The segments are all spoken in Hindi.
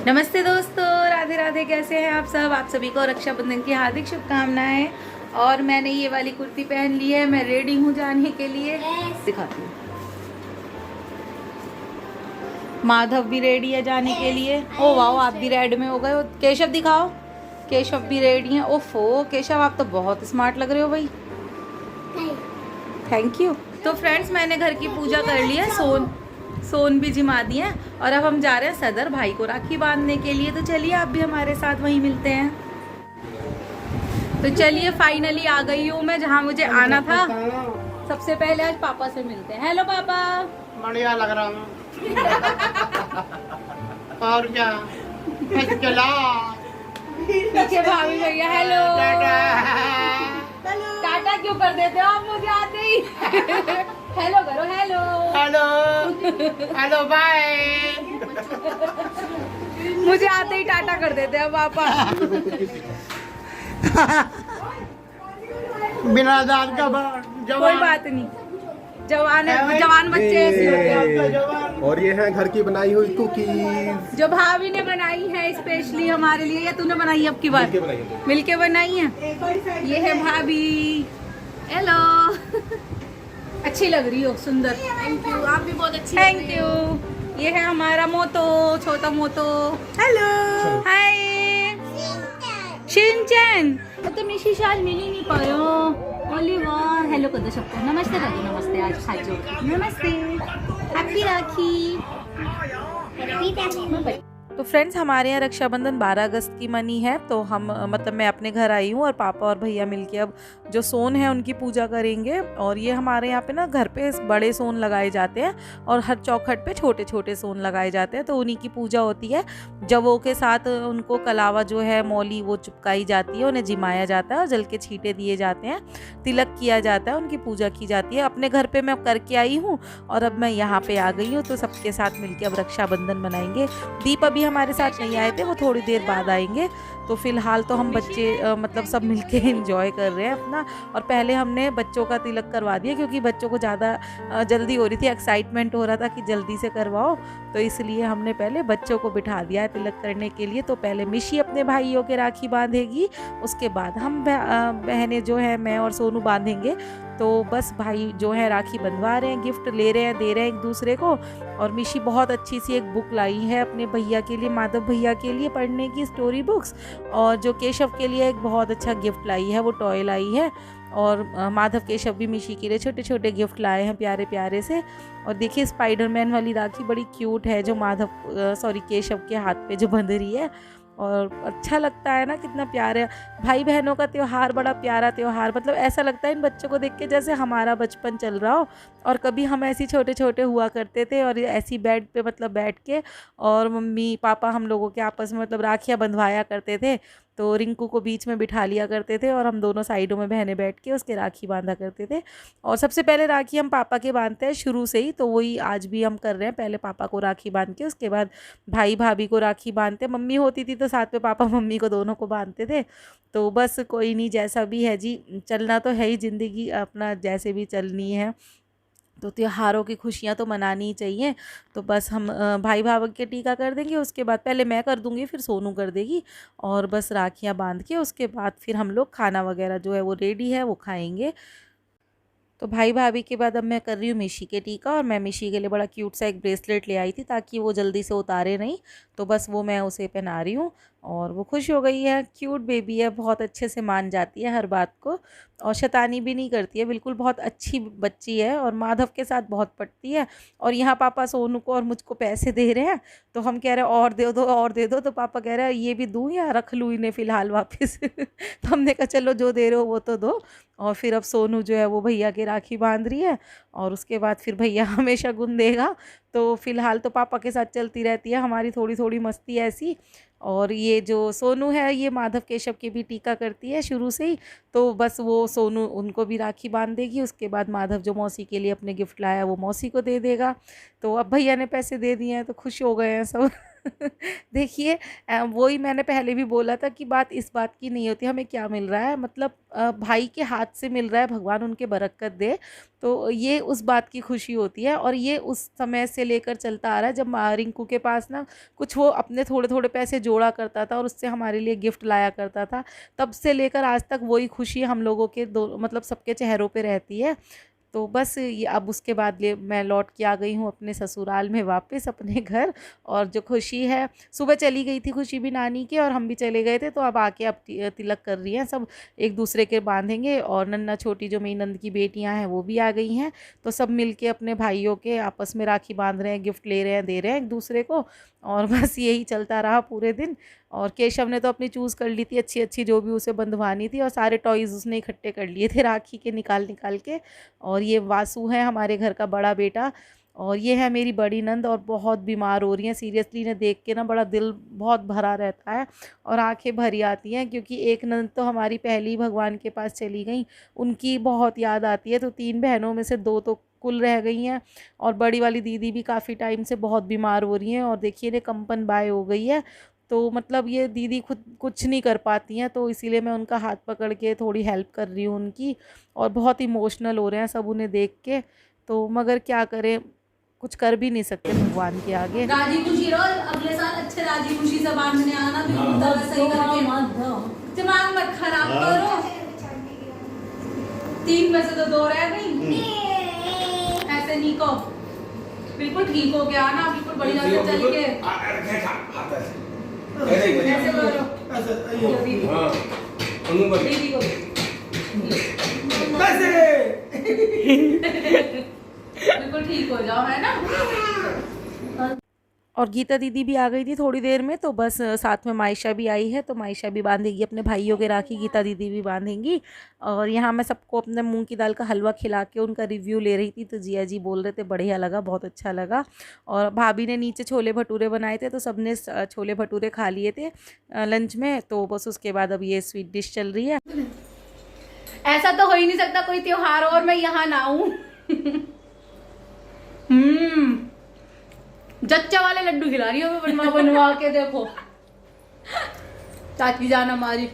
नमस्ते दोस्तों, राधे राधे। कैसे हैं आप सब? आप सभी को रक्षाबंधन की हार्दिक शुभकामनाएं। और मैंने ये वाली कुर्ती पहन ली है, मैं रेडी हूँ जाने के लिए। दिखाती हूँ। माधव भी रेडी है जाने के लिए। ओ वाओ, आप भी रेड में हो गए हो। केशव दिखाओ, केशव भी रेडी है। ओफो केशव, आप तो बहुत स्मार्ट लग रहे हो भाई। Thank you. तो फ्रेंड्स, मैंने घर की पूजा कर ली है, सोन भी जिमा दिए हैं और अब हम जा रहे हैं सदर भाई को राखी बांधने के लिए। तो चलिए आप भी हमारे साथ वहीं मिलते हैं। तो चलिए, फाइनली आ गई हूँ मैं जहाँ मुझे आना था। सबसे पहले आज पापा से मिलते हैं। हेलो पापा। बढ़िया लग रहा हूँ। और क्या चला पीछे भाभी भैया। हेलो टाटा क्यों कर देते हो आप मुझे आते ही? हेलो करो। Hello hello hello bye. मुझे आते ही टाटा कर देते हैं पापा। बिना दाद का कोई बात नहीं, जवान बच्चे ऐसे होते हैं। और ये है घर की बनाई हुई कुकीज जो भाभी ने बनाई है स्पेशली हमारे लिए, या तूने बनाई है अब की बार? मिलके बनाई है। ये है भाभी। हेलो अच्छी लग रही हो, सुंदर। थैंक यू, आप भी बहुत अच्छी। Thank you. ये है हमारा मोतो, छोटा मोतो। Hello hi Shinchan. तो मिशी शाल मिल ही नहीं पायो। ओलिवर हेलो कर दो सबको। नमस्ते कर दो। नमस्ते आज खाजो। नमस्ते, हैप्पी राखी। तो फ्रेंड्स, हमारे यहाँ रक्षाबंधन 12 अगस्त की मनी है। तो हम मतलब मैं अपने घर आई हूँ और पापा और भैया मिलके अब जो सोन है उनकी पूजा करेंगे। और ये हमारे यहाँ पे ना घर पे बड़े सोन लगाए जाते हैं और हर चौखट पे छोटे छोटे सोन लगाए जाते हैं। तो उन्हीं की पूजा होती है। जवों के साथ उनको कलावा जो है मौली वो चिपकाई जाती है, उन्हें जिमाया जाता है और जल के छींटे दिए जाते हैं, तिलक किया जाता है, उनकी पूजा की जाती है। अपने घर पे मैं करके आई हूँ और अब मैं यहाँ पे आ गई हूँ। तो सबके साथ मिलके अब रक्षाबंधन मनाएंगे। दीप अभी हमारे साथ नहीं आए थे, वो थोड़ी देर बाद आएंगे। तो फिलहाल तो हम बच्चे मतलब सब मिलके एंजॉय कर रहे हैं अपना। और पहले हमने बच्चों का तिलक करवा दिया क्योंकि बच्चों को ज़्यादा जल्दी हो रही थी, एक्साइटमेंट हो रहा था कि जल्दी से करवाओ। तो इसलिए हमने पहले बच्चों को बिठा दिया है तिलक करने के लिए। तो पहले मिशी अपने भाइयों के राखी बांधेगी, उसके बाद हम बहनें जो है मैं और सोनू बांधेंगे। तो बस भाई जो है राखी बंधवा रहे हैं, गिफ्ट ले रहे हैं, दे रहे हैं एक दूसरे को। और मिशी बहुत अच्छी सी एक बुक लाई है अपने भैया के लिए, माधव भैया के लिए पढ़ने की स्टोरी बुक्स। और जो केशव के लिए एक बहुत अच्छा गिफ्ट लाई है, वो टॉय लाई है। और माधव केशव भी मिशी के लिए छोटे छोटे गिफ्ट लाए हैं प्यारे प्यारे से। और देखिए स्पाइडरमैन वाली राखी बड़ी क्यूट है जो केशव के हाथ पे जो बंध रही है। और अच्छा लगता है ना, कितना प्यार है। भाई बहनों का त्यौहार बड़ा प्यारा त्यौहार, मतलब ऐसा लगता है इन बच्चों को देख के जैसे हमारा बचपन चल रहा हो। और कभी हम ऐसे छोटे छोटे हुआ करते थे और ऐसी बेड पे मतलब बैठ के और मम्मी पापा हम लोगों के आपस में मतलब राखियाँ बंधवाया करते थे। तो रिंकू को बीच में बिठा लिया करते थे और हम दोनों साइडों में बहनें बैठ के उसके राखी बांधा करते थे। और सबसे पहले राखी हम पापा के बांधते हैं शुरू से ही, तो वही आज भी हम कर रहे हैं। पहले पापा को राखी बांध के उसके बाद भाई भाभी को राखी बांधते। मम्मी होती थी तो साथ में पापा मम्मी को दोनों को बांधते थे। तो बस कोई नहीं, जैसा भी है जी, चलना तो है ही ज़िंदगी अपना, जैसे भी चलनी है। तो त्योहारों की खुशियाँ तो मनानी ही चाहिए। तो बस हम भाई भाभी के टीका कर देंगे, उसके बाद पहले मैं कर दूंगी फिर सोनू कर देगी। और बस राखियाँ बांध के उसके बाद फिर हम लोग खाना वगैरह जो है वो रेडी है वो खाएंगे। तो भाई भाभी के बाद अब मैं कर रही हूँ मिशी के टीका। और मैं मिशी के लिए बड़ा क्यूट सा एक ब्रेसलेट ले आई थी ताकि वो जल्दी से उतारे नहीं। तो बस वो मैं उसे पहना रही हूँ और वो खुश हो गई है। क्यूट बेबी है, बहुत अच्छे से मान जाती है हर बात को और शैतानी भी नहीं करती है, बिल्कुल बहुत अच्छी बच्ची है और माधव के साथ बहुत पटती है। और यहाँ पापा सोनू को और मुझको पैसे दे रहे हैं, तो हम कह रहे हैं और दे दो और दे दो। तो पापा कह रहे हैं ये भी दूँ या रख लूँ इन्हें फ़िलहाल वापस। तो हमने कहा चलो जो दे रहे हो वो तो दो। और फिर अब सोनू जो है वो भैया के राखी बांध रही है और उसके बाद फिर भैया हमेशा गुन देगा। तो फिलहाल तो पापा के साथ चलती रहती है हमारी थोड़ी थोड़ी मस्ती ऐसी। और ये जो सोनू है ये माधव केशव की भी टीका करती है शुरू से ही। तो बस वो सोनू उनको भी राखी बांध देगी, उसके बाद माधव जो मौसी के लिए अपने गिफ्ट लाया वो मौसी को दे देगा। तो अब भैया ने पैसे दे दिए हैं तो खुश हो गए हैं सब। देखिए वही मैंने पहले भी बोला था कि बात इस बात की नहीं होती हमें क्या मिल रहा है, मतलब भाई के हाथ से मिल रहा है, भगवान उनके बरकत दे, तो ये उस बात की खुशी होती है। और ये उस समय से लेकर चलता आ रहा है जब रिंकू के पास ना कुछ वो अपने थोड़े थोड़े पैसे जोड़ा करता था और उससे हमारे लिए गिफ्ट लाया करता था, तब से लेकर आज तक वही खुशी हम लोगों के दो मतलब सबके चेहरों पे रहती है। तो बस ये अब उसके बाद मैं लौट के आ गई हूँ अपने ससुराल में वापस अपने घर। और जो खुशी है, सुबह चली गई थी खुशी भी नानी के और हम भी चले गए थे, तो अब आके अब तिलक कर रही हैं सब, एक दूसरे के बांधेंगे। और नन्ना छोटी जो मेरी नंद की बेटियां हैं वो भी आ गई हैं, तो सब मिलके अपने भाइयों के आपस में राखी बांध रहे हैं, गिफ्ट ले रहे हैं, दे रहे हैं एक दूसरे को। और बस यही चलता रहा पूरे दिन। और केशव ने तो अपनी चूज़ कर ली थी अच्छी अच्छी जो भी उसे बंधवानी थी, और सारे टॉयज़ उसने इकट्ठे कर लिए थे राखी के निकाल निकाल के। और ये वासु है हमारे घर का बड़ा बेटा, और ये है मेरी बड़ी नंद, और बहुत बीमार हो रही हैं सीरियसली। इन्हें देख के ना बड़ा दिल बहुत भरा रहता है और आंखें भरी आती हैं, क्योंकि एक नंद तो हमारी पहले ही भगवान के पास चली गई, उनकी बहुत याद आती है। तो 3 बहनों में से 2 तो कुल रह गई हैं, और बड़ी वाली दीदी भी काफ़ी टाइम से बहुत बीमार हो रही हैं, और देखिए इन्हें कंपन बाय हो गई है। तो मतलब ये दीदी खुद कुछ नहीं कर पाती हैं, तो इसीलिए मैं उनका हाथ पकड़ के थोड़ी हेल्प कर रही हूँ उनकी। और बहुत इमोशनल हो रहे हैं सब उन्हें देख के, तो मगर क्या करें, कुछ कर भी नहीं सकते भगवान के आगे। राजी खुशी रहो, अगले साल अच्छे राजी खुशी से बांधने आना, बिल्कुल दवा सही करके दिमाग मत खराब करो। 3 में से तो 2 रह गई, ऐसे नहीं को बिल्कुल ठीक हो गया ना, बिल्कुल बढ़िया से चल के ऐसे करो दीदी को बिल्कुल ठीक हो जाओ, है ना। और गीता दीदी भी आ गई थी थोड़ी देर में, तो बस साथ में मायशा भी आई है, तो मायशा भी बांधेगी अपने भाइयों के राखी, गीता दीदी भी बांधेंगी। और यहाँ मैं सबको अपने मूंग की दाल का हलवा खिला के उनका रिव्यू ले रही थी, तो जिया जी बोल रहे थे बढ़िया लगा, बहुत अच्छा लगा। और भाभी ने नीचे छोले भटूरे बनाए थे, तो सबने छोले भटूरे खा लिए थे लंच में, तो बस उसके बाद अब ये स्वीट डिश चल रही है। ऐसा तो हो ही नहीं सकता कोई त्योहार और मैं यहाँ ना आऊं। जच्चा वाले लड्डू खिला रही हूँ बनवा बनवा के, देखो चाची जान हमारी।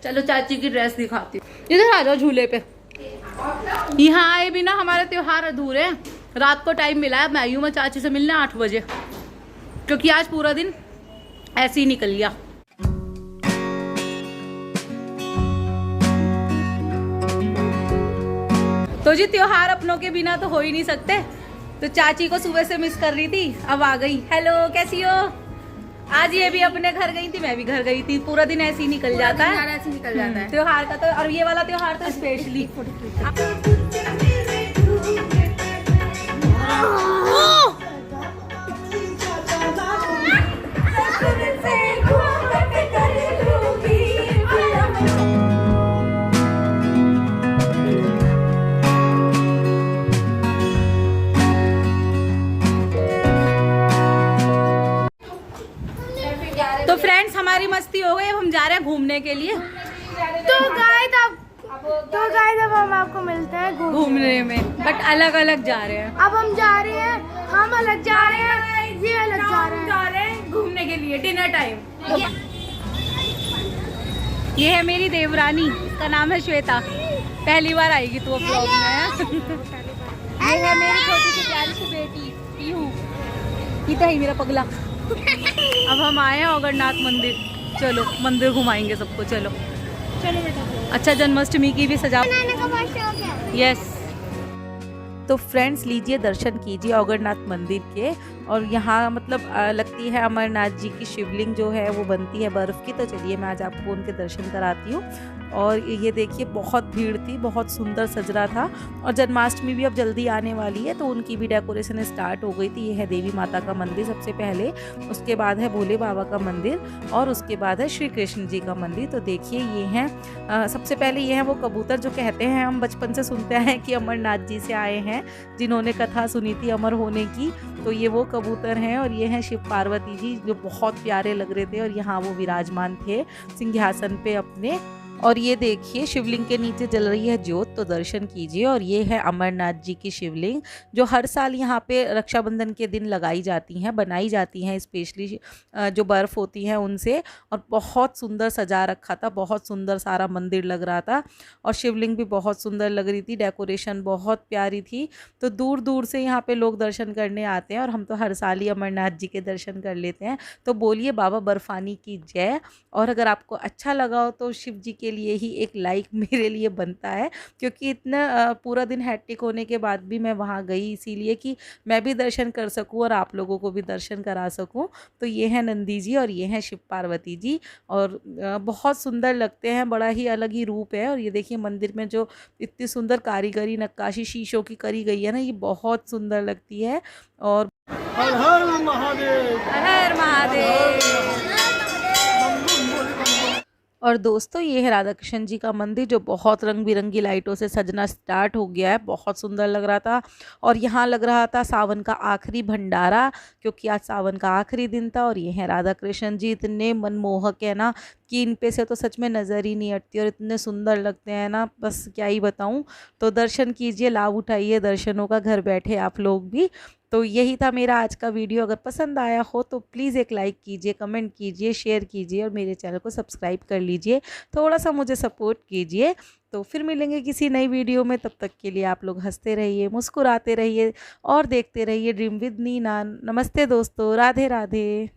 चलो चाची की ड्रेस दिखाती हूँ, इधर आ जाओ झूले पे। यहाँ आए भी ना हमारे त्योहार अधूरे हैं। रात को टाइम मिला है, मैं आई हूँ मैं चाची से मिलने 8 बजे, क्योंकि आज पूरा दिन ऐसे ही निकल गया। तो जी त्योहार अपनों के बिना तो हो ही नहीं सकते, तो चाची को सुबह से मिस कर रही थी, अब आ गई। हेलो कैसी हो? आज ये भी अपने घर गई थी, मैं भी घर गई थी, पूरा दिन ऐसे ही निकल जाता है, ऐसे निकल जाता है त्योहार का। तो और ये वाला त्योहार तो स्पेशली। तो फ्रेंड्स हमारी मस्ती हो गई, अब हम जा रहे हैं घूमने के लिए। तो गाइस अब हम आपको मिलते हैं घूमने में, बट अलग अलग जा रहे हैं। अब हम जा रहे हैं, हम अलग जा रहे हैं, ये अलग जा रहे हैं घूमने के लिए डिनर टाइम। ये है मेरी देवरानी, इसका नाम है श्वेता, पहली बार आएगी तो ब्लॉग में। ये है मेरी छोटी सी प्यारी सी बेटी पीहू, ये तो है मेरा पगला। अब हम आए हैं औगरनाथ मंदिर, चलो मंदिर घुमाएंगे सबको, चलो चलो बेटा। अच्छा जन्माष्टमी की भी सजावट। यस तो फ्रेंड्स लीजिए दर्शन कीजिए औगरनाथ मंदिर के। और यहाँ मतलब लगती है अमरनाथ जी की शिवलिंग जो है वो बनती है बर्फ़ की, तो चलिए मैं आज आपको उनके दर्शन कराती हूँ। और ये देखिए बहुत भीड़ थी, बहुत सुंदर सज रहा था, और जन्माष्टमी भी अब जल्दी आने वाली है, तो उनकी भी डेकोरेशन स्टार्ट हो गई थी। ये है देवी माता का मंदिर सबसे पहले, उसके बाद है भोले बाबा का मंदिर, और उसके बाद है श्री कृष्ण जी का मंदिर। तो देखिए ये हैं सबसे पहले ये हैं वो कबूतर जो कहते हैं, हम बचपन से सुनते हैं कि अमरनाथ जी से आए हैं, जिन्होंने कथा सुनी थी अमर होने की, तो ये वो कबूतर हैं। और ये हैं शिव पार्वती जी जो बहुत प्यारे लग रहे थे, और यहाँ वो विराजमान थे सिंहासन पे अपने। और ये देखिए शिवलिंग के नीचे जल रही है ज्योत, तो दर्शन कीजिए। और ये है अमरनाथ जी की शिवलिंग जो हर साल यहाँ पे रक्षाबंधन के दिन लगाई जाती हैं, बनाई जाती हैं स्पेशली जो बर्फ़ होती है उनसे। और बहुत सुंदर सजा रखा था, बहुत सुंदर सारा मंदिर लग रहा था और शिवलिंग भी बहुत सुंदर लग रही थी, डेकोरेशन बहुत प्यारी थी। तो दूर दूर से यहाँ पे लोग दर्शन करने आते हैं और हम तो हर साल ही अमरनाथ जी के दर्शन कर लेते हैं। तो बोलिए बाबा बर्फानी की जय। और अगर आपको अच्छा लगा हो तो शिव जी के लिए ही एक लाइक मेरे लिए बनता है, क्योंकि इतना पूरा दिन हैट्रिक होने के बाद भी मैं वहाँ गई इसीलिए कि मैं भी दर्शन कर सकूँ और आप लोगों को भी दर्शन करा सकूँ। तो ये है नंदी जी और ये हैं शिव पार्वती जी और बहुत सुंदर लगते हैं, बड़ा ही अलग ही रूप है। और ये देखिए मंदिर में जो इतनी सुंदर कारीगरी नक्काशी शीशों की करी गई है ना, ये बहुत सुंदर लगती है। और हर हर महादेव। हर हर महादेव। और दोस्तों ये है राधा कृष्ण जी का मंदिर जो बहुत रंग बिरंगी लाइटों से सजना स्टार्ट हो गया है, बहुत सुंदर लग रहा था। और यहाँ लग रहा था सावन का आखिरी भंडारा, क्योंकि आज सावन का आखिरी दिन था। और ये है राधा कृष्ण जी, इतने मनमोहक है ना कि इन पे से तो सच में नज़र ही नहीं हटती और इतने सुंदर लगते हैं ना, बस क्या ही बताऊँ। तो दर्शन कीजिए, लाभ उठाइए दर्शनों का घर बैठे आप लोग भी। तो यही था मेरा आज का वीडियो। अगर पसंद आया हो तो प्लीज़ एक लाइक कीजिए, कमेंट कीजिए, शेयर कीजिए और मेरे चैनल को सब्सक्राइब कर लीजिए, थोड़ा सा मुझे सपोर्ट कीजिए। तो फिर मिलेंगे किसी नई वीडियो में, तब तक के लिए आप लोग हंसते रहिए, मुस्कुराते रहिए और देखते रहिए ड्रीम विद नीना। नमस्ते दोस्तों, राधे राधे।